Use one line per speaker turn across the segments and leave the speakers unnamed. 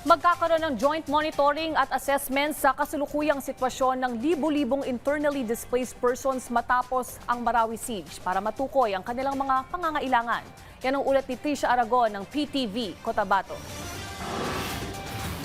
Magkakaroon ng joint monitoring at assessment sa kasulukuyang sitwasyon ng libu-libong internally displaced persons matapos ang Marawi Siege para matukoy ang kanilang mga pangangailangan. Yan ang ulat ni Trisha Aragon ng PTV Cotabato.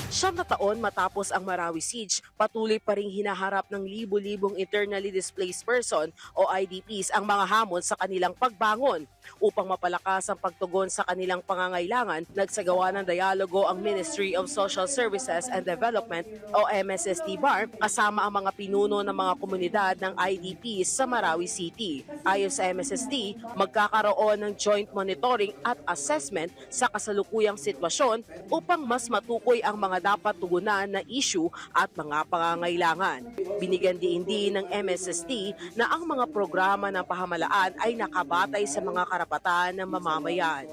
7 na taon matapos ang Marawi Siege, patuloy pa ring hinaharap ng libu-libong internally displaced person o IDPs ang mga hamon sa kanilang pagbangon. Upang mapalakas ang pagtugon sa kanilang pangangailangan, nagsagawa ng dialogo ang Ministry of Social Services and Development o MSSD-BAR kasama ang mga pinuno ng mga komunidad ng IDPs sa Marawi City. Ayon sa MSSD, magkakaroon ng joint monitoring at assessment sa kasalukuyang sitwasyon upang mas matukoy ang mga dapat tugunan na issue at mga pangangailangan. Binigyan din ng MSSD na ang mga programa ng pamahalaan ay nakabatay sa mga karapatan ng mamamayan.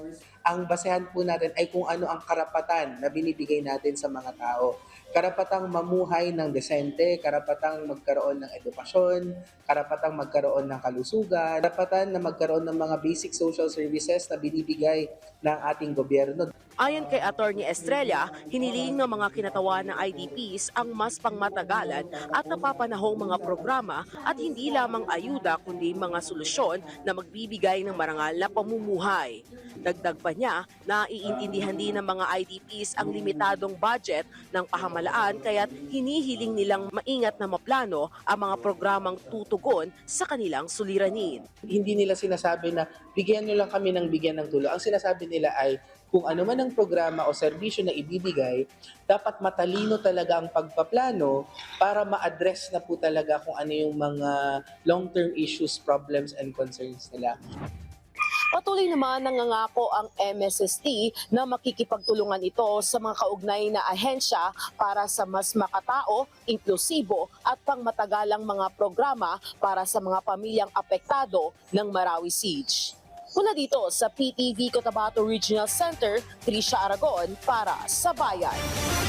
Ang basehan po natin ay kung ano ang karapatan na binibigay natin sa mga tao. Karapatang mamuhay ng desente, karapatang magkaroon ng edukasyon, karapatang magkaroon ng kalusugan, karapatan na magkaroon ng mga basic social services na binibigay ng ating gobyerno.
Ayon kay Attorney Estrella, hiniling ng mga kinatawan ng IDPs ang mas pangmatagalan at napapanahong mga programa at hindi lamang ayuda kundi mga solusyon na magbibigay ng marangal na pamumuhay. Dagdag pa niya na iintindihan din ng mga IDPs ang limitadong budget ng pamahalaan kaya't hinihiling nilang maingat na maplano ang mga programang tutugon sa kanilang suliranin.
Hindi nila sinasabi na bigyan nyo lang kami ng bigyan ng tulong. Ang sinasabi nila ay kung ano man ang programa o serbisyo na ibibigay, dapat matalino talaga ang pagpaplano para ma-address na po talaga kung ano yung mga long-term issues, problems, and concerns nila.
Patuloy naman nangangako ang MSSD na makikipagtulungan ito sa mga kaugnay na ahensya para sa mas makatao, inklusibo at pangmatagalang mga programa para sa mga pamilyang apektado ng Marawi Siege. Mula dito sa PTV Cotabato Regional Center, Trisha Aragon para sa Bayan.